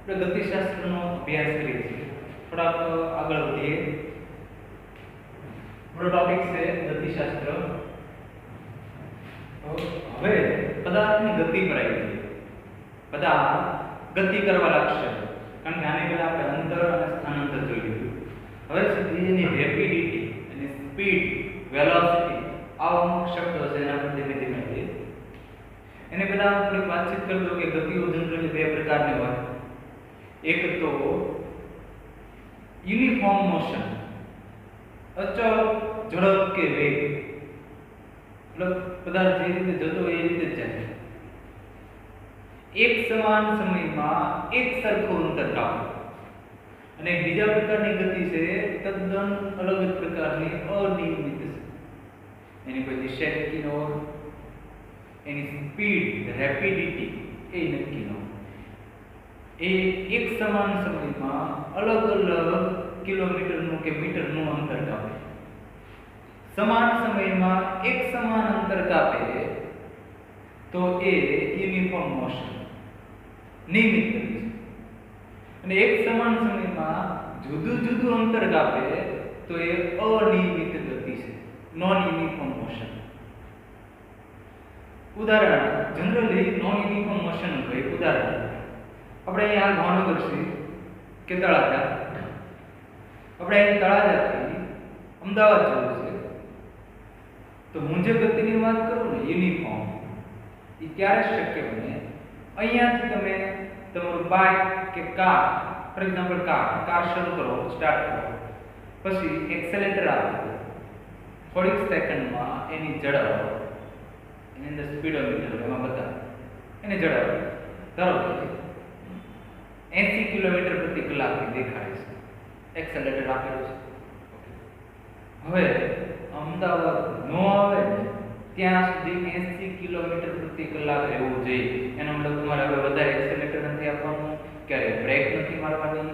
આપણે ગતિશાસ્ત્રનો અભ્યાસ કરીએ છીએ. થોડાક આગળ વધીએ. આપણો ટોપિક છે ગતિશાસ્ત્ર. તો હવે પદાર્થની ગતિ પર આવી જઈએ. પદાર્થ ગતિ કરવા લાગશે, કારણ કે આને પહેલા આપણે અંતર અને સ્થાનાંતર જોઈ લીધું. હવે એની રેપિડિટી અને સ્પીડ, વેલોસિટી આવા અમુક શબ્દો છે, એના પર ધીમે ધીમે જઈએ. એને પહેલા થોડીક વાતચીત કરી દઉં કે ગતિઓ જનરલી બે પ્રકારની હોય. એક તો યુનિફોર્મ મોશન, અચળ ઝડપ કે વેગ, મતલબ પદાર્થ જે રીતે જતો હોય એ રીતે જ જાય. એક સમાન સમયમાં એક સરખું અંતર કાપવું. અને બીજા પ્રકારની ગતિ છે તદ્દન અલગ જ પ્રકારની અનિયમિત છે. એની કોઈ દિશા નક્કી ન હોય, એની સ્પીડ, રેપિડિટી એ નક્કી ન હોય. એ એક સમાન સમયમાં અલગ અલગ કિલોમીટરનું કે મીટરનું અંતર કાપે. સમાન સમયમાં એક સમાન અંતર કાપે તો એ યુનિફોર્મ મોશન, નિયમિત ગતિ છે. અને એક સમાન સમયમાં જુદું જુદું અંતર કાપે તો એ અનિયમિત ગતિ છે, નોન યુનિફોર્મ મોશન. ઉદાહરણ, જનરલી નોન યુનિફોર્મ મોશન હોય. ઉદાહરણ, આપણે અહીંયા ભાવનગર છે કે તળાજા, આપણે અહીં તળાજાથી અમદાવાદ જવું છે, તો હું જે ગતિની વાત કરું ને યુનિફોર્મ, એ ક્યારે શક્ય બને? અહીંયાથી તમે તમારું બાઇક કે કાર, ફોર એક્ઝામ્પલ કાર શરૂ કરો, સ્ટાર્ટ કરો, પછી એક્સેલેટર આપો, થોડીક સેકન્ડમાં એની ઝડપ, એની અંદર સ્પીડોમીટર એમાં બતાવે એની ઝડપ ધારો કે 80 કિલોમીટર પ્રતિ કલાકની દેખાય છે, એક્સેલેટર આપેલું છે. હવે અમદાવાદ નો આવે ને ત્યાં સુધી 80 કિલોમીટર પ્રતિ કલાક રહેવું જોઈએ. એનો મતલબ તમારે હવે વધારે એક્સેલેટર નથી આપવાનું, ક્યારે બ્રેક નથી મારવાની,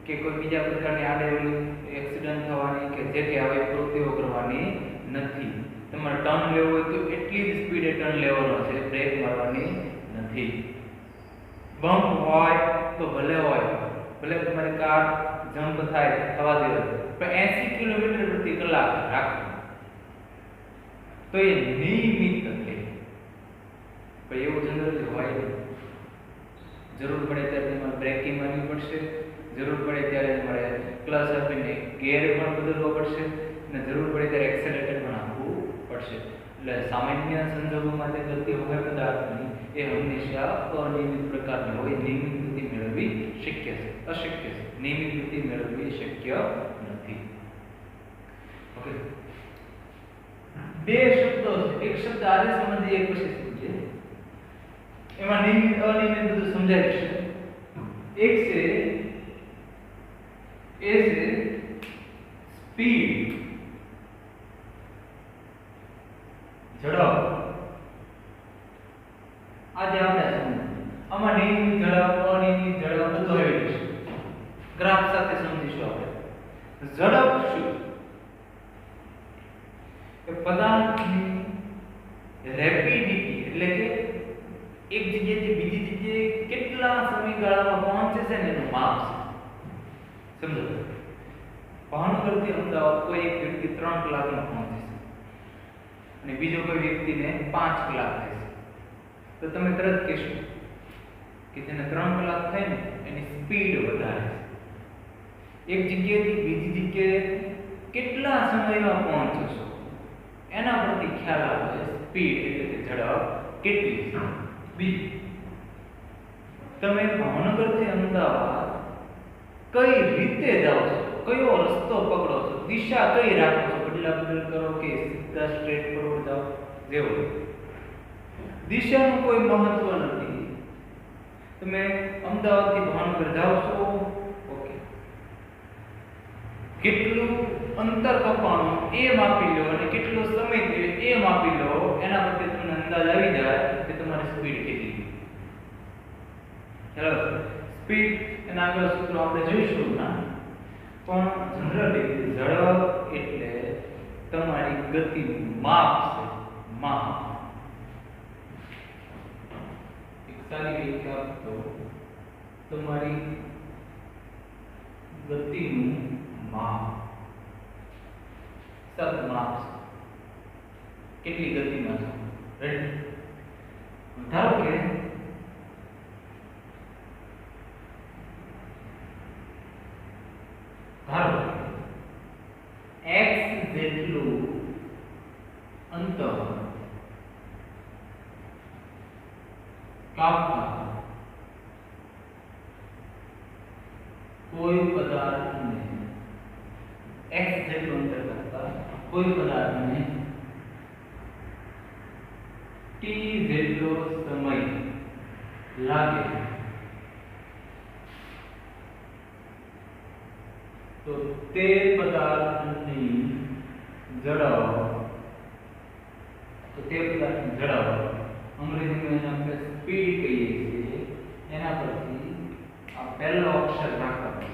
કે કોઈ બીજા પ્રકારની આડેવડી એક્સિડન્ટ થવાની કે જે કે આવી પ્રવૃત્તિઓ કરવાની નથી. તમારે ટર્ન લેવો હોય તો એટલી જ સ્પીડે ટર્ન લેવાનો છે, બ્રેક મારવાની નથી. બમ્પ હોય તો ભલે હોય, ભલે તમારી કાર જમ્પ થાય થવા દેવો, પણ 80 કિલોમીટર પ્રતિ કલાક રાખો તો એ નિયમિત ગતિ. પણ એવું જનરલી હોય નહીં. જરૂર પડે ત્યારે તમારે બ્રેકિંગ મારવી પડશે, જરૂર પડે ત્યારે તમારે ક્લચ આપીને ગિયર પણ બદલવો પડશે, અને જરૂર પડે ત્યારે એક્સેલેટર પણ આપવું પડશે. એટલે સામાન્ય સંજોગોમાં જે ગતિ હોય પદાર્થની એ હંમેશા અનિયમિત પ્રકારની હોય. નિયમિત ગતિ મેળવવી શક્ય છે, અશક્ય છે. નિયમિત ગતિ મેળવવી શક્ય નથી. ઓકે, બે શબ્દો છે. એક શબ્દ આજે સમજીએ, એક પછી સમજીએ. એમાં નિયમિત અનિયમિત બધું સમજાય છે. એક છે સ્પીડ, ઝડપ. આજે આપણે આમાં નિયમિત ઝડપ, અનિયમિત ઝડપ બધું આવી જશે. ગ્રાફ સાથે સમજીશું આપણે. ઝડપ શું? કે પદાર્થની રેપિડિટી, એટલે કે એક જગ્યાએથી બીજી જગ્યાએ કેટલા સમયગાળામાં પહોંચે છે ને એનું માપ છે. સમજો, ભાવનગરથી અમદાવાદ કોઈ એક વ્યક્તિ 3 કલાકમાં પહોંચે છે અને બીજો કોઈ વ્યક્તિને 5 કલાક થાય છે, તો તમે તરત કહેશો કે જેને 3 કલાક થાય ને એની સ્પીડ વધારે છે. એક જગ્યાએથી બીજી જગ્યાએ કેટલા સમયમાં પહોંચો છો એના પરથી ખ્યાલ આવે સ્પીડ એટલે કે ઝડપ કેટલી છે. બીજું, તમે ભાવનગરથી અમદાવાદ કઈ રીતે જાઓ છો, કયો રસ્તો પકડો છો, દિશા કઈ રાખો છો, બદલા બદલ કરો કે સીધા સ્ટ્રેટ ફોરવર્ડ જાઓ, જેવું દિશાનું કોઈ મહત્વ નથી. તમે અમદાવાદથી ભાવનગર જાઓ છો, ઓકે, કેટલું અંતર કપાણું એ માપી લો અને કેટલો સમય થયો એ માપી લો, એના પરથી તમને અંદાજ આવી જાય કે તમારી સ્પીડ કેટલી. ચલો, સ્પીડ એના આગળ સૂત્રો આપણે જોઈશું ના, પણ જનરલી ઝડપ એટલે તમારી ગતિનું માપ છે. માપ એક સારી રીતે આપતો તમારી ગતિનું માપ સતત માપ કેટલી ગતિમાં છો રેડી ધારો કે x જેટલું અંતર કાપતા કોઈ પદાર્થને x જેટલું અંતર કાપતા કોઈ પદાર્થને t જેટલો સમય લાગે તો તે પદાર્થની ઝડપ અંગ્રેજીમાં એને આપણે સ્પીડ કહીએ છીએ એના પરથી આ પહેલો અક્ષર રાખવાનો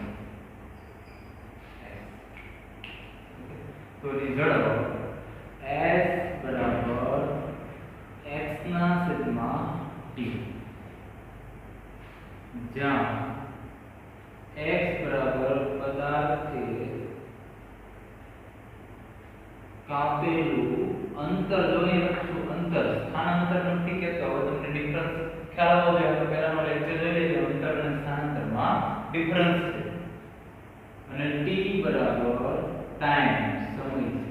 તો એની ઝડપ s બરાબર x ના છેદમાં t જ્યાં x બરાબર પદાર્થે કાપેલું અંતર જોઈ લખશું અંતર સ્થાનાંતર નથી કહેતો હવે તમને ડિફરન્સ ખ્યાલ આવવો જોઈએ તો પહેલાનો લેક્ચર જોઈ લેજો અંતર અને સ્થાનાંતરમાં ડિફરન્સ છે અને t બરાબર ટાઈમ સમય છે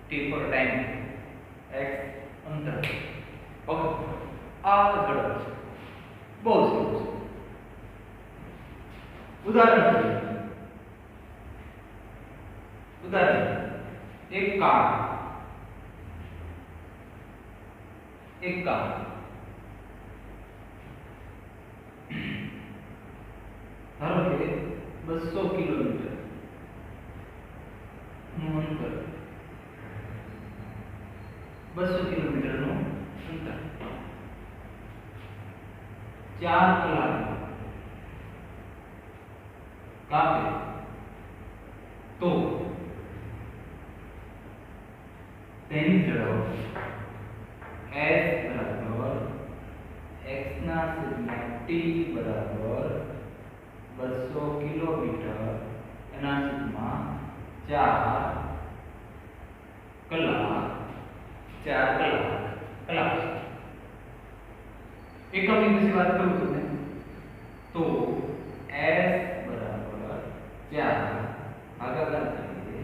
t પર ટાઈમ x અંતર ઓકે આ ઝડપ છે બહુ સરસ ઉદાહરણ એક કાર ધારો કે 200 કિલોમીટર નું અંતર 200 કિલોમીટર નું અંતર 4 કલાક કાપે તો તેની ઝડપ s બરાબર x ના છેદમાં t બરાબર 200 કિલોમીટર એના છેદમાં 4 કલાક એકમની વિશે વાત કરું છું તો s બરાબર 4 ભાગાકાર કરીએ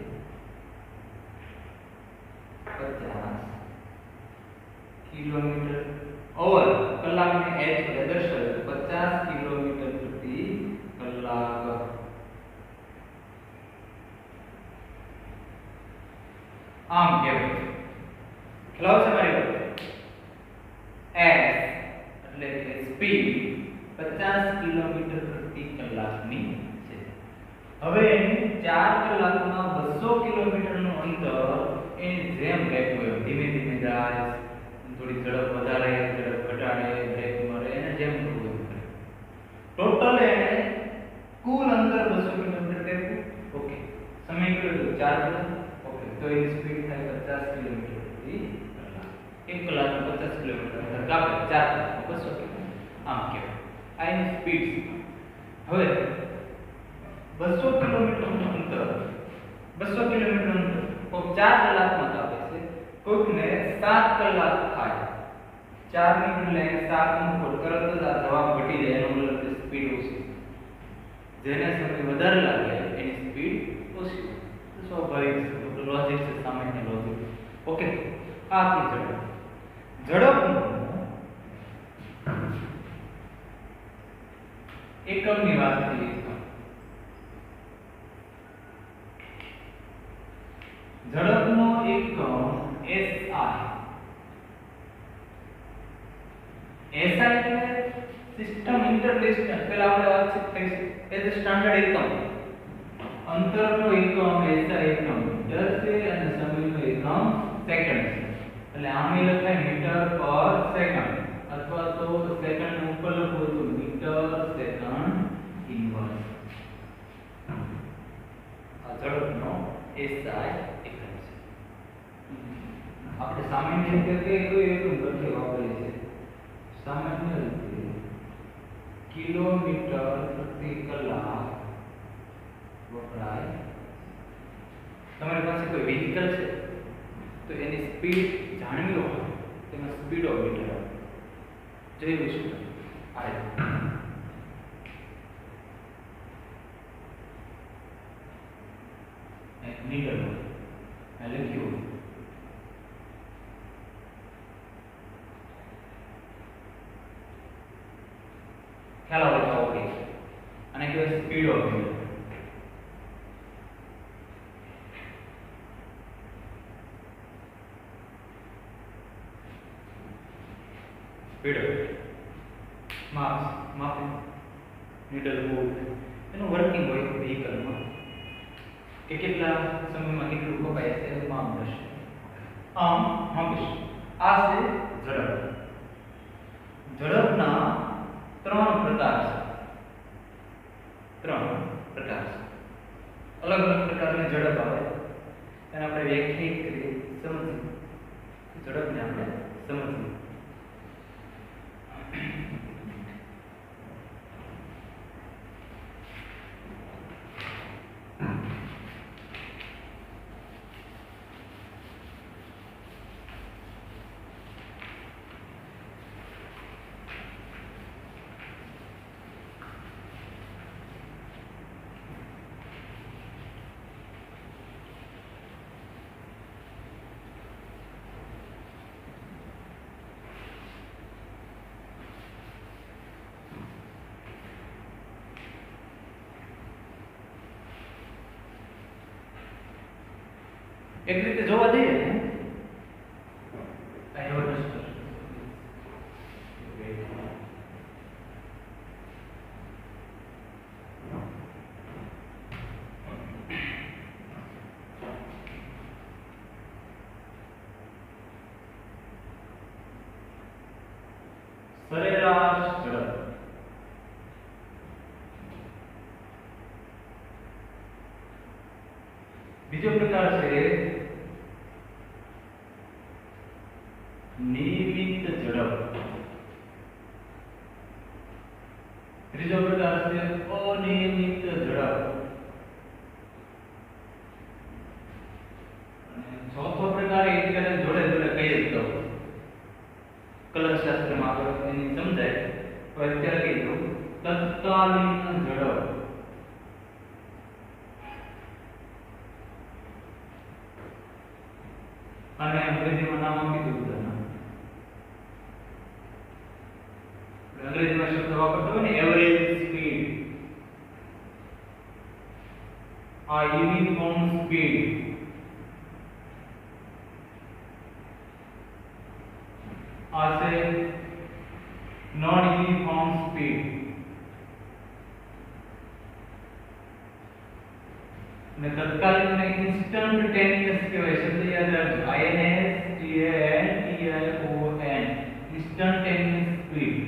50 કિલોમીટર ઓવર કલાકને h વડે દર્શાવે 50 કિલોમીટર પ્રતિ કલાક આમ કહેવાય ખ્યાલ છે મારી વાત s એટલે કે સ્પીડ 50 કિલોમીટર પ્રતિ કલાકની છે હવે 4 કલાકમાં 200 કિલોમીટરનું અંતર એની જેમ રાખ્યું હોય ધીમે ધીમે જાય થોડી ઝડપ વધારે ઝડપ ઘટાડે બ્રેક મારે એને જેમ કરવું પડે ટોટલ એને કુલ અંતર 200 કિલોમીટર રાખ્યું ઓકે સમય કેટલો 4 કલાક ઓકે તો એની સ્પીડ થાય 50 કિલોમીટર પ્રતિ કલાક 1 કલાકમાં 50 કિલોમીટર અંતર કાપે 4 કલાકમાં 200 કિલોમીટર આમ કહેવાય આ એની સ્પીડ હવે 200 કિલોમીટરનું અંતર 200 કિલોમીટર અંતર કોઈ 4 કલાકમાં કાપે છે કોઈકને 7 કલાક થાય 4 ની બદલે 7 નું કોડ તરત જ આ જવાબ ઘટી જાય એનો મતલબ કે સ્પીડ ઓછી જેને સમય વધારે લાગે એની સ્પીડ ઓછી સ્વાભાવિક છે લોજિક છે સામાન્ય લોજિક ઓકે આ થી ઝડપનું એકમની વાત કરીએ ઝડપનો એકમ SI એટલે સિસ્ટમ ઇન્ટરડિસ્ટન્સ પહેલા આપણે વાતચીત થઈ છે એ સ્ટાન્ડર્ડ એકમ અંતરનો એકમ SI એકમ મીટર છે અને સમયનો એકમ સેકન્ડ છે એટલે આમ લખાય મીટર પર સેકન્ડ અથવા તો સેકન્ડ ઉપર લખો તો મીટર સેકન્ડ ઇન્વર્સ આ ઝડપનો SI આપણે સામાન્ય રીતે કોઈ એકમ ગતિ વાપરીએ છીએ સામાન્ય રીતે પાસે કોઈ વ્હીકલ છે તો એની સ્પીડ જાણવી હોય તેમાં સ્પીડોમીટર આવે. જોયું શું આ નીડલ લખ્યું ખ્યાલ આવે તો ઓકે. અને કહેવાય સ્પીડોમીટર. માપ નીડલ બોર્ડ એનું વર્કિંગ હોય વ્હીકલમાં કે કેટલા સમયમાં કેટલું કપાય છે એનું માપ થશે. આમ માપીશ. આ છે ઝડપ. ઝડપના ત્રણ પ્રકાર છે. અલગ અલગ પ્રકારની ઝડપ આવે એને આપણે વ્યાખ્યાયિત કરીએ, સમજીએ. ઝડપને આપણે સમજીએ. એક રીતે જોવા જઈએ ને સરેરાશ ઝડપ. બીજો પ્રકાર છે નિયમિત ઝડપ. ત્રીજો પ્રકાર છે અનિયમિત ઝડપ. અને ચોથો પ્રકાર એ જોડે જોડે કહી જ દઉં, કલર શાસ્ત્રમાં આપણે એની સમજાય તો અત્યારે કહી દઉં તત્કાલીન ઝડપ. અને અંગ્રેજીમાં નામ આપી દીધું. અંગ્રેજીમાં શબ્દ વાપરતો હોય ને એવરેજ સ્પીડ, આ યુનિફોર્મ સ્પીડ, આ છે નોન યુનિફોર્મ સ્પીડ. અને તત્કાલીન અને ઇન્સ્ટન્ટેનિયસ કહેવાય. શબ્દ યાદ રાખજો, INSTANTION, ઇન્સ્ટન્ટેનિયસ સ્પીડ.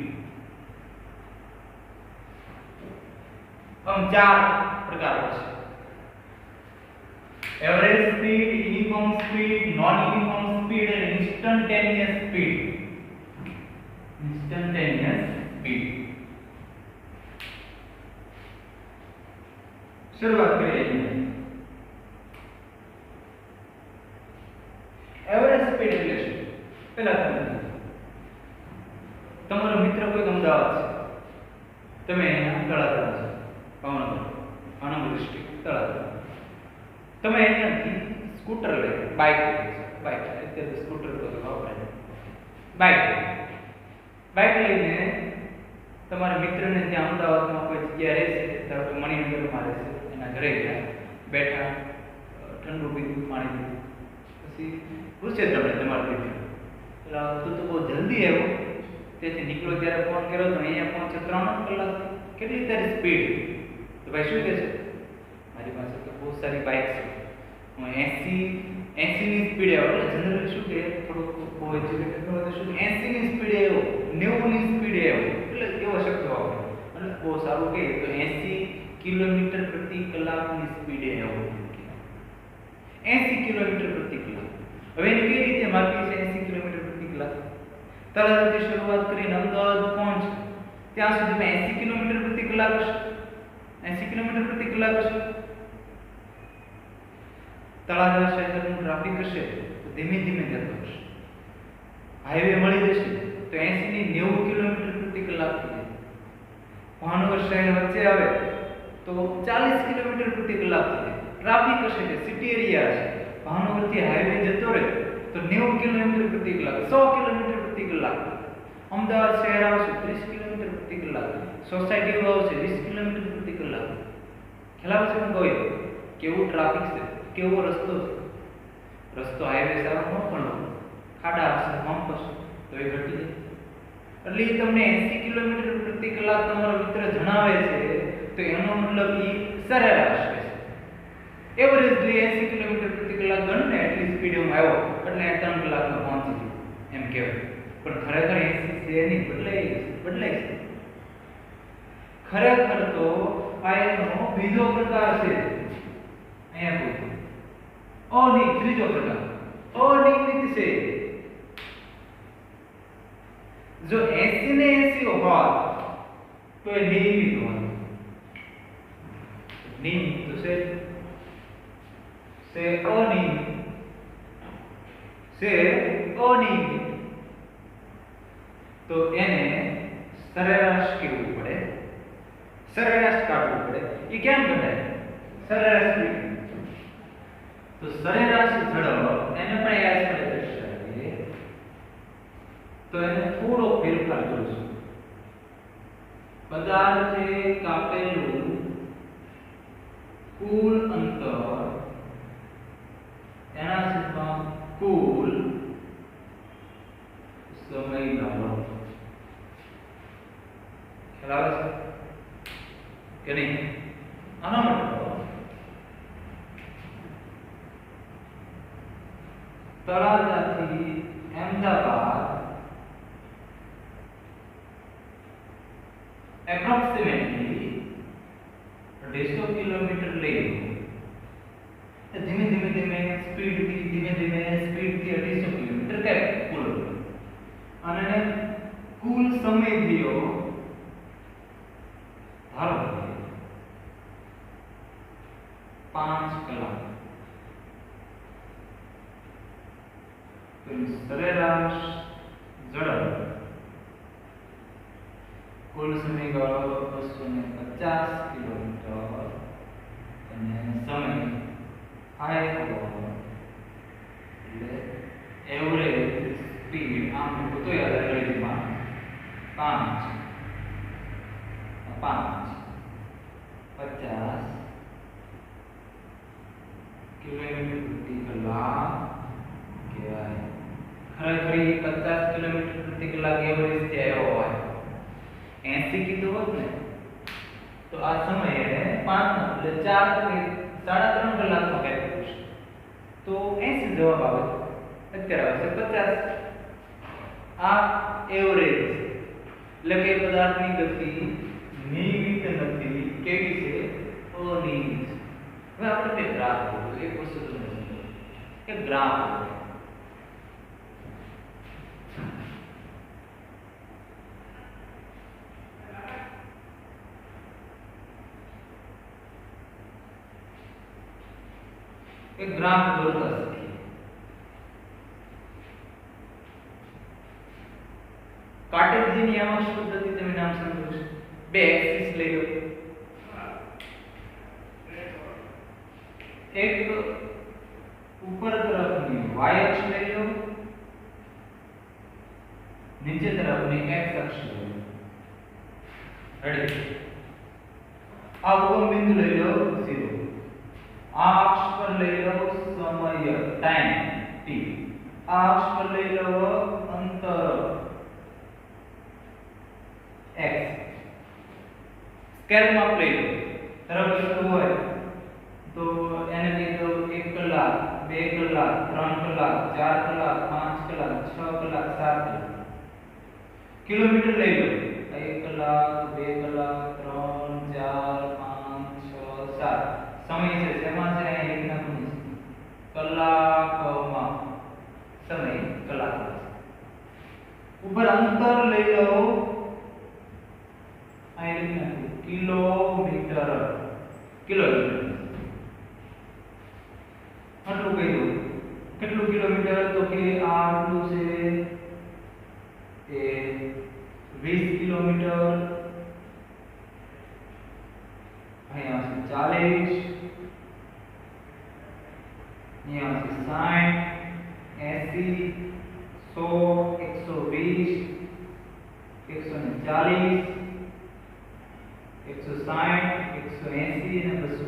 આમ ચાર પ્રકારો છે: average speed, uniform speed, non uniform speed અને ઇન્સ્ટન્ટેનિયસ સ્પીડ. Instantaneous speed. શરૂઆત કરીએ. એવરેજ સ્પીડ એટલે શું? પહેલા તમારો મિત્ર કોઈ અમદાવાદ છે, તમે અહીંયા તળાજા છો, ભાવનગર, આણંદ ડિસ્ટ્રિક્ટ તળાજા. તમે અહીંયાથી સ્કૂટર લઈ, બાઇક અત્યારે સ્કૂટર તો વાપરાય, બાઇક લઈને તમારા મિત્રને ત્યાં અમદાવાદમાં કોઈ જગ્યા રહેશે, ધારો કે મણિનગરમાં રહેશે, એના ઘરે ગયા, બેઠા, ઠંડુ પીધું, પાણી પીધું, પછી પૂછે તમને તમારા મિત્ર, એટલે તું તો બહુ જલ્દી આવ્યો, તેથી નીકળો ત્યારે ફોન કર્યો તો અહીંયા પહોંચે 3 કલાક, કેટલી તારી સ્પીડ? તો ભાઈ શું કહે છે, મારી પાસે તો બહુ સારી બાઇક છે, હું 80 ની સ્પીડે આવ્યો. એટલે જનરલી શું કહે, થોડુંક બહુ એજ્યુકેટેડ હોય તો શું 80 ની સ્પીડે આવ્યો, 90 ની સ્પીડે આવ્યો, એટલે એવો શબ્દ વાપરે. અને બહુ સારું કહે તો 80 કિલોમીટર પ્રતિ કલાકની સ્પીડે આવ્યો, 80 કિલોમીટર પ્રતિ કલાક. હવે એની કઈ રીતે માપી છે 80 કિલોમીટર પ્રતિ કલાક? તળાજાથી શરૂઆત કરીને અમદાવાદ પહોંચ ત્યાં સુધીમાં 80 કિલોમીટર પ્રતિ કલાક 80 કિલોમીટર પ્રતિ કલાક હશે. તળાજા શહેરનું ટ્રાફિક હશે તો ધીમે ધીમે જતો હશે. હાઈવે મળી જશે તો 80 થી 90 કિલોમીટર પ્રતિ કલાક થઈ જાય. ભાવનગર શહેર વચ્ચે આવે તો 40 કિલોમીટર પ્રતિ કલાક થઈ જાય. ટ્રાફિક હશે કે સિટી એરિયા હશે, ભાવનગરથી હાઈવે જતો રહે તો 90 કિલોમીટર પ્રતિ કલાક, 100 કિલોમીટર પ્રતિ કલાક. અમદાવાદ શહેર આવશે 30 કિલોમીટર પ્રતિ કલાક, સોસાયટીઓ આવશે 20 કિલોમીટર પ્રતિ કલાક. ખ્યાલ આવે છે હું કહું કેવું ટ્રાફિક છે, કેવો રસ્તો છે. રસ્તો હાઈવે સારો ન પણ ખાડા હશે, પંપ હશે તો એ ઘટી જાય. એટલે એ તમને 80 કિલોમીટર પ્રતિ કલાક તમારો મિત્ર જણાવે છે તો એનો મતલબ એ સરેરાશ છે. એવરેજલી 80 કિલોમીટર પ્રતિ કલાક ગણને એટલી સ્પીડમાં આવ્યો એટલે 3 કલાકમાં પહોંચી ગયો એમ કહેવાય. પણ ખરેખર 80 છે નહીં, બદલાય છે. ખરેખર તો આ એનો બીજો પ્રકાર છે. અહીંયા પૂછો ત્રીજો પ્રકાર અનિયમિત છે. જો 80 ને 80 હોય તો એ નિયમિત હોય. નિયમિત તો છે અનિયમિત તો એને સરેરાશ કેવું પડે, સરેરાશ કાઢવું પડે. એ કેમ કઢાય? સરેરાશ તો સરેરાશ ઝડપ એને પણ યાદ પડે દર્શાવીએ તો એને થોડો ફેરફાર કરીશું. પદાર્થે કાપેલું કુલ અંતર એના છેદમાં કુલ સમયગાળો. ખ્યાલ આવે છે કે નહીં? આનો મતલબ તળાજાથી અમદાવાદ એપ્રોક્સિમેટલી 150 કિલોમીટર લઈ ધીમે ધીમે સ્પીડથી 150 કિલોમીટર કે કુલ. અને કુલ સમય થયો ધારો 5 કલાક. તો સરેરાશ ઝડપ કુલ સમયગાળો 250 કિલોમીટર અને સમય હાઈ એટલે એવરેજ સ્પીડ આમ તો યાદ અંગ્રેજીમાં 5 50 કિલોમીટર પ્રતિ કલાક કહેવાય. ખરેખર 50 કિલોમીટર પ્રતિ કલાક એવરેજ થી આવ્યો હોય. 80 કીધું હોત ને તો આ સમયે 5 એટલે 4 કે 3.5 કલાકમાં કઈ થશે તો 80 જવાબ આવે. અત્યારે આવશે 50. આ એવરેજ એટલે કે પદાર્થની ગતિ નિયમિત નથી. કેવી છે? અનિયમિત. હવે આપણે બે ગ્રાફ જોયું. એક વસ્તુ તમને સમજો કે ગ્રાફ એક ગ્રાફ દોરતા શીખીએ. કાર્ટેશિયન યામક પદ્ધતિ તમે નામ સાંભળ્યું છે. બે એક્સિસ લઈ લો. એક ઉપર તરફની y અક્ષ લઈ લો, નીચે તરફની x અક્ષ લઈ લો. રેડી? આ ઉગમ બિંદુ લઈ લો 0. આ અક્ષ પર લઈ લો સમય ટાઈમ t. આ અક્ષ પર લઈ લો અંતર x. સ્કેલ માપ લઈ લો. તરફ લખવું હોય તો એને લઈ લો 1 કલાક, 2 કલાક, 3 કલાક, 4 કલાક, 5 કલાક, 6 કલાક, 7 કલાક. કિલોમીટર લઈ લો 1 કલાક, 2 કલાક, 3, 4, 5, 6, 7. સમય છે શેમાં છે? અહીં એક નાખવું છે કલાકમાં. સમય કલાક. ઉપર અંતર લઈ લો અહીં નાખવું કિલોમીટર. કિલોમીટર મતલબ કિલોમીટર તો કે આ આટલું છે એ 20 કિલોમીટર, અહીંયા છે 40, અહીંયા છે 60, 80, 100, 120, 140, 160, 180 અને 200.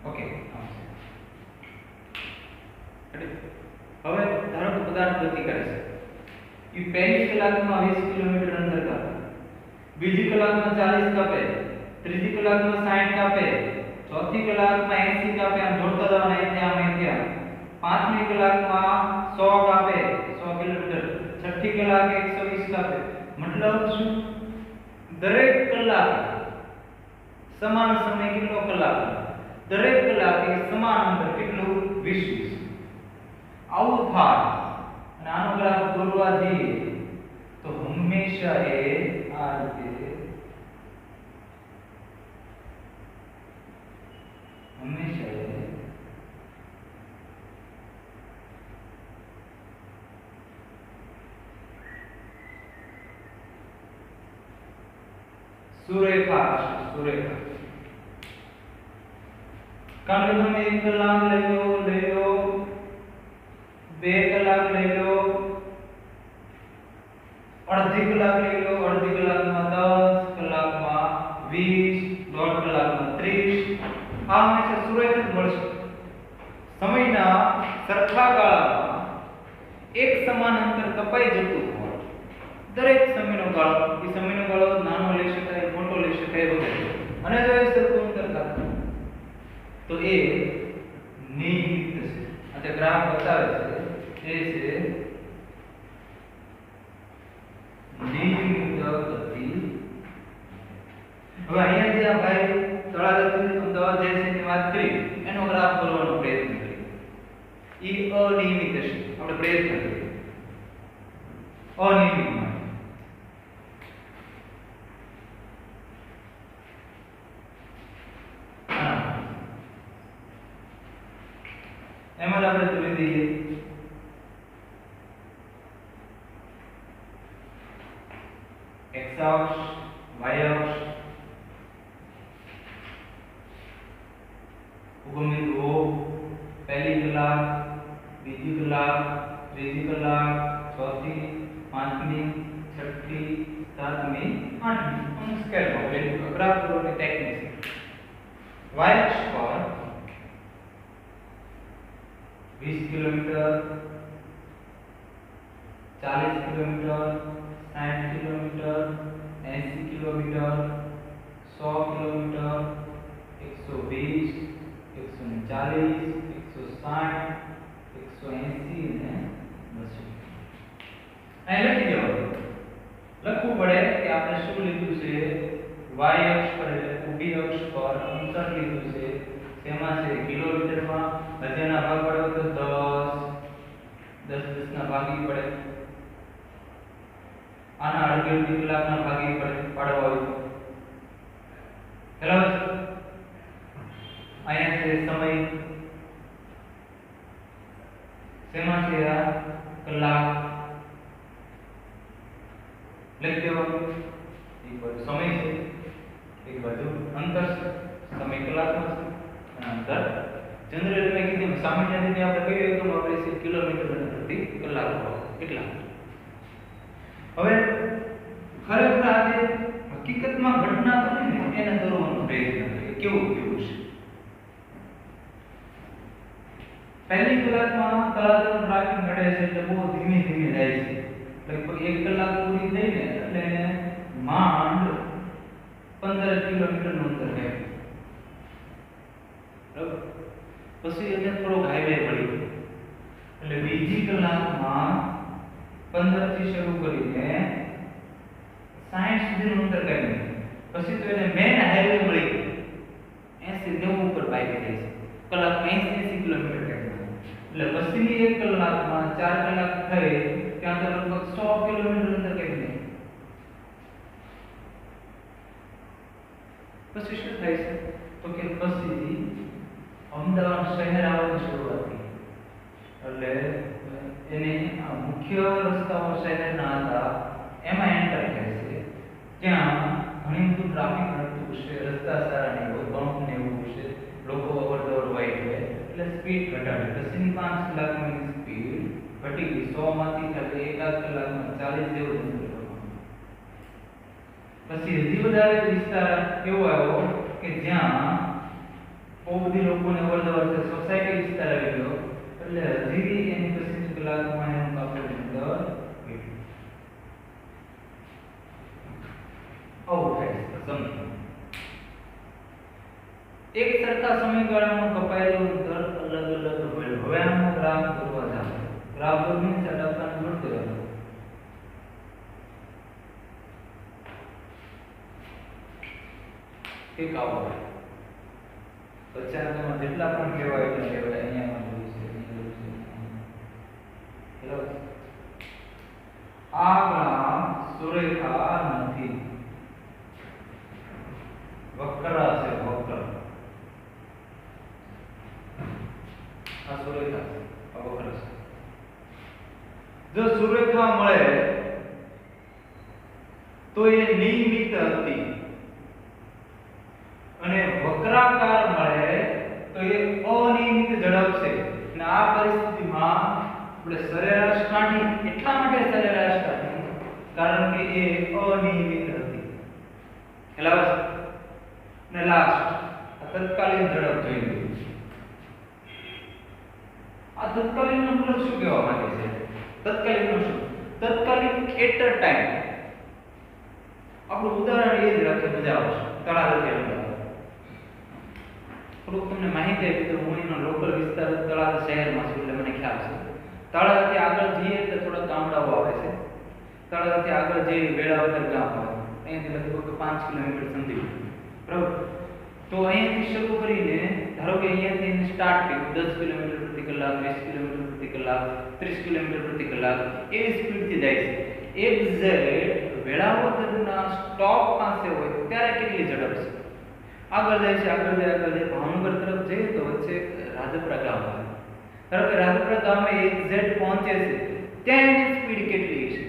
ઓકે, હવે ધારો કે પદાર્થ ગતિ કરે છે, એ પહેલી કલાકમાં 20 કિલોમીટર અંતર કાપે, બીજી કલાકમાં 40 કાપે, ત્રીજી કલાકમાં 60 કાપે, ચોથી કલાકમાં 80 કાપે, આમ જોડતા જવાના ત્યાં, પાંચમી કલાકમાં 100 કાપે, 100 કિલોમીટર, છઠ્ઠી કલાકે 120 કાપે. મતલબ શું? દરેક કલાક સમાન સમય કેટલો કલાક, દરેક કલાકે સમાન અંતર કેટલું 20. આવું થાય અને આનો ગ્રાફ દોરવા જઈએ તો હંમેશા એ આ રીતે સુરેખા હશે, સુરેખા. કારણ કે તમે 1 કલાક લઈ લો, 2 કલાક લઈ લો, અડધી કલાક લઈ લો, અડધી કલાકમાં 10, કલાકમાં 20, દોઢ કલાકમાં 30. આ હંમેશા સુરેખા જ મળશે. સમયના સરખા ગાળામાં એક સમાન અંતર કપાઈ જતું હોય, દરેક સમયનો ગાળો, એ સમયનો ગાળો નાનો લઈ શકાય, મોટો લઈ શકાય વગેરે, અને જો એ સરખું અંતર કાપે તો એ નિયમિત છે. આ જે ગ્રાફ બતાવે છે એ છે નિયમિત ગતિ. હવે અહીંયા જે આ ભાઈ તળાજાથી અમદાવાદ જાય છે એની વાત કરી, એનો ગ્રાફ કરવાનો પ્રયત્ન કરીએ. એ અનિયમિત હશે, આપણે પ્રયત્ન કરીએ અનિયમિત માટે. એમાં આપણે જોઈ દઈએ x અક્ષ, y અક્ષ, ઉગમ બિંદુ O, પહેલી કલાક, બીજી કલાક, ત્રીજી કલાક, ચોથી, પાંચમી, છઠ્ઠી, સાતમી, આઠમી. અમુક સ્કેલમાં એટલે ગ્રાફ દોરવાની ટેકનિક છે. y અક્ષ પર 20 kilometre, 40 kilometre, 60 kilometre, 80 kilometre, 100 kilometre, 120, 140, 160, 180 અને 200. અહીં લખી દેવાનું. લખવું પડે કે આપણે શું લીધું છે, y અક્ષ પર એટલે ઊભી અક્ષ પર અંતર લીધું છે, તેમાં છે કિલોમીટરમાં, હજારના ભાગ પાડો તો 10, 10 ના ભાગી પડે, આના અડધી કલાકના ભાગી પડે પાડવા આવ્યું. હેલો, અહીંયા છે સમય, શેમાં છે આ કલાક, લખી દેવાનું. એક બાજુ સમય છે, એક બાજુ અંતર છે, સમય કલાકમાં છે, અંતર જનરલ મેં કીધું સામાન્ય રીતે આપણે કહીએ તો આપણે છે કિલોમીટર પ્રતિ કલાક એટલા. હવે ખરેખર આજે હકીકતમાં ઘટના બને ને એને દોરવાનો પ્રયત્ન કરીએ કેવું કેવું છે. પહેલી કલાકમાં તળાજાનું ટ્રાફિક ઘટે છે એટલે બહુ ધીમે ધીમે જાય છે. લગભગ 1 કલાક પૂરી થઈને એટલે માંડ 15 કિલોમીટરનું અંતર થાય. બરાબર, પછી એને થોડોક હાઈવે પડી એટલે બીજી કલાકમાં 15 થી શરૂ કરીને 60 સુધીનું અંતર કાઢી, પછી તો એને મેન હાઈવે મળી 80 80 ઉપર બાઇક જાય છે, કલાકમાં 80 કિલોમીટર થાય. એટલે પછીની 1 કલાકમાં 4 કલાક થઈ ત્યાં તો લગભગ 100 કિલોમીટર અંદર કેમ નહીં. પછી શું થાય છે તો કે પછી અમદાવાદ શહેર આવવાની શરૂઆત થઈ. એટલે એને આ મુખ્ય રસ્તાઓ શહેરના હતા એમાં એન્ટર થાય છે. ત્યાં ઘણી બધું ટ્રાફિક રહેતું છે, રસ્તા સારા નહીં હોય, બમ્પ ને એવું છે, લોકો અવરજવર હોય એટલે સ્પીડ ઘટાડે. પછીની 5 કલાકમાં સ્પીડ ઘટી ગઈ, 100 માંથી ખાલી 1 કલાકમાં 40 જેવું જતું. પછી હજી વધારે વિસ્તાર એવો આવ્યો કે જ્યાં બહુ બધી લોકોને અવરજવર છે, સોસાયટી વિસ્તાર આવી ગયો. એટલે હજી એની પછી કલાકમાં એનું કાપડ અંદર આવું થાય છે. સમજો એક સરખા સમયગાળામાં કપાયેલું અંતર અલગ અલગ હોય. હવે આનો ગ્રાફ દોરવા જાવ. ગ્રાફ દોરીને ચડાવવાનું દૂર દેવાનું. એક આવો બચ્ચામાં જેટલા પણ કહેવાય એટલા કહેવાય. અહીંયા આ ગ્રાફ સુરેખા નથી, વક્ર છે. વક્ર આ સુરેખા છે, આ વક્ર છે. જો સુરેખા મળે તો એ નિયમિત હતી અને વક્રાકાર મળે તો એ અનિયમિત ઝડપ છે. અને આ પરિસ્થિતિમાં આપણે સરેરાશ કાઢી. એટલા માટે સરેરાશ કાઢી કારણ કે એ અનિયમિત હતી. એટલે ને લાસ્ટ આ તત્કાલીન ઝડપ જોઈ લો. આ તત્કાલીન મતલબ શું કહેવા માંગે છે? તત્કાલીન નો શું? તત્કાલીન એટ અ ટાઈમ. આપણું ઉદાહરણ એ જ રાખે, મજા આવશે. તળાજાથી અમદાવાદ થોડુંક તમને માહિતી આપી તો હું એનો લોકલ વિસ્તાર તળાજા શહેરમાં છું એટલે મને ખ્યાલ છે. તળાજાથી આગળ જઈએ એટલે થોડા ગામડાઓ આવે છે. તળાજાથી આગળ જઈએ વેળાવદર ગામ આવે, અહીંયાથી લગભગ 5 કિલોમીટર સમજી, બરાબર? તો અહીંયાથી શરૂ કરીને ધારો કે અહીંયાથી સ્ટાર્ટ કર્યું 10 કિલોમીટર પ્રતિ કલાક, 20 કિલોમીટર પ્રતિ કલાક, 30 કિલોમીટર પ્રતિ કલાક એવી સ્પીડથી જાય છે. એક્ઝેક્ટ વેળાવદરના સ્ટોપ પાસે હોય ત્યારે કેટલી ઝડપ છે? આગળ જાય છે, આગળ જાય, ભાવનગર તરફ જઈએ તો વચ્ચે રાજપરા ગામ આવે. ધારો કે રાજપરા ગામે એક્ઝેક્ટ પહોંચે છે ત્યાં એની સ્પીડ કેટલી છે?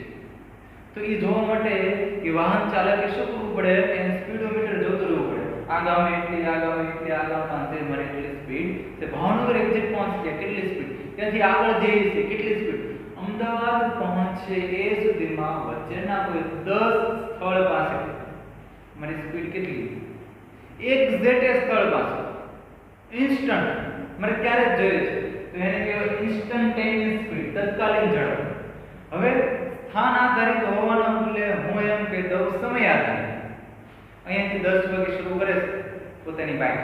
તો એ જોવા માટે કે વાહન ચાલકે શું કરવું પડે? એનું સ્પીડોમીટર જોતું રહેવું પડે. આ ગામે એટલી, આ ગામે એટલી, આ ગામ પાસે મારે એટલી સ્પીડ છે. ભાવનગર એક્ઝેક્ટ પહોંચી ગયા કેટલી સ્પીડ? ત્યાંથી આગળ જઈએ છે કેટલી સ્પીડ? અમદાવાદ પહોંચે એ સુધીમાં વચ્ચેના કોઈ 10 સ્થળ પાસે મારી સ્પીડ કેટલી? એક્ઝેક્ટ સ્થળ પાસે ઇન્સ્ટન્ટ મારે ક્યારે જ જોઈએ છે તો એને કહેવાય ઇન્સ્ટન્ટેનિયસ સ્પીડ, તત્કાલીન ઝડપ. હવે સ્થાન આધારિત હોવાના બદલે હું એમ કહી દઉં સમય આધારિત. અહીંયાથી 10 વાગે શરૂ કરે છે પોતાની બાઇક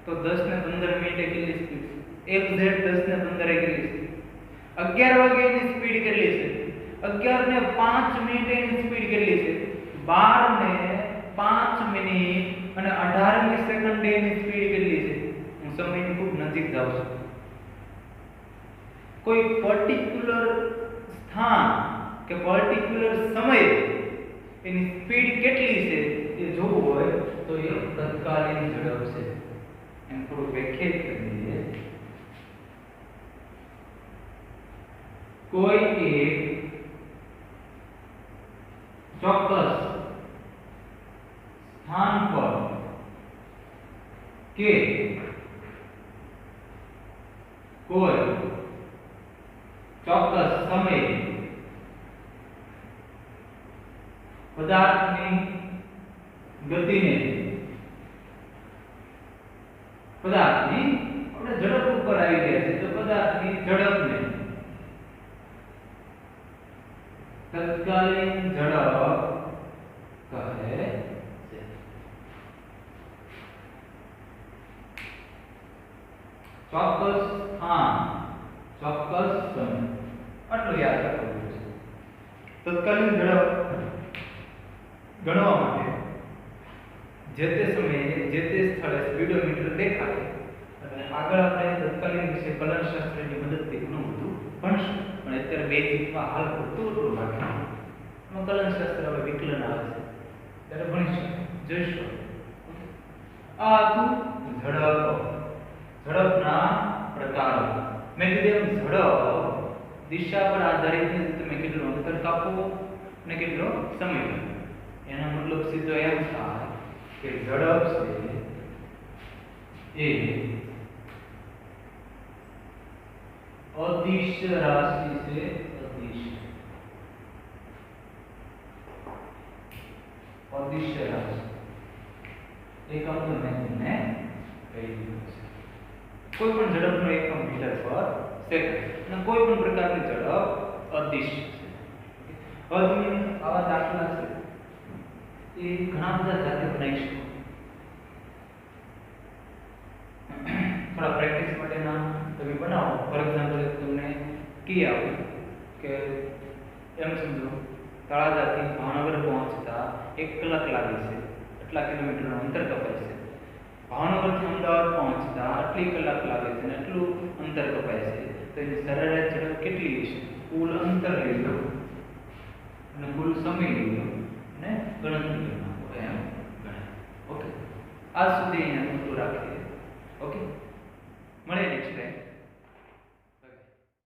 તો 10 ને 15 મિનિટે કેટલી સ્પીડ છે? એક્ઝેક્ટ 10 ને 15 કેટલી છે? 11 વાગે એની સ્પીડ કેટલી છે? 11 ને 5 મિનિટે એની સ્પીડ કેટલી છે? 12 ને 5 મિનિટ અને 18મી સેકન્ડે એની સ્પીડ કેટલી છે? હું સમયની ખૂબ નજીક જાઉં છું. કોઈ પર્ટિક્યુલર સ્થાન કે પર્ટિક્યુલર સમયે એની સ્પીડ કેટલી છે એ જોવું હોય તો એ તત્કાલીન ઝડપ છે. એમ થોડું વ્યાખ્યાયિત કરી દઈએ. કોઈ એક ચોક્કસ સ્થાન પર કે કોઈ ચોક્કસ સમયે પદાર્થની ગતિને પદાર્થની આપણે ઝડપ ઉપર આવી ગયા છે તો પદાર્થની ઝડપને તત્કાલીન ઝડપ કહે છે. ચોક્કસ સ્થાન, ચોક્કસ સમય, આટલું યાદ રાખવું છે. તત્કાલીન ઝડપ ગણવા માટે જે તે સમયે જે તે સ્થળે સ્પીડોમીટર દેખાય અને આગળ આપણે તત્કાલીન વિશે કલનશાસ્ત્રની મદદથી ઘણું બધું ભણશું, પણ અત્યારે બેઝિકમાં હાલ પૂરતું એટલું રાખીશું. એમાં કલનશાસ્ત્ર હવે વિકલન આવે છે ત્યારે ભણીશું, જોઈશું. આ હતું ઝડપના પ્રકારો. મેં કીધું ઝડપ દિશા પર આધારિત તમે કેટલું અંતર કાપો અને કેટલો સમય લો. એનો મતલબ સીધો એમ થાય કે ઝડપ છે એ અદિશ રાશિ છે. અદિશ રાશિ એકમ તો મેં તમને કહી દીધું છે. કોઈ પણ ઝડપનો એકમ મીટર પર સેકન્ડ અને કોઈ પણ પ્રકારની ઝડપ અદિશ છે. હવે તમે આવા દાખલા છે એ ઘણા બધા જાતે બનાવીશું. થોડા પ્રેક્ટિસ માટેના તમે બનાવો. ફોર એક્ઝામ્પલ તમને કી આપું કે એમ સમજો તળાજાથી ભાવનગર પહોંચતા 1 કલાક લાગે છે, એટલા કિલોમીટરનું અંતર કપાય છે. ભાવનગરથી અમદાવાદ પહોંચતા આટલી કલાક લાગે છે અને એટલું અંતર કપાય છે. તો એની સરેરાશ ઝડપ કેટલી હશે? કુલ અંતર લઈ લો અને કુલ સમય લઈ લો અને ગણતરી કરી નાખો. એમ ગણાય. ઓકે, આજ સુધી અહીંયા પૂરું રાખીએ.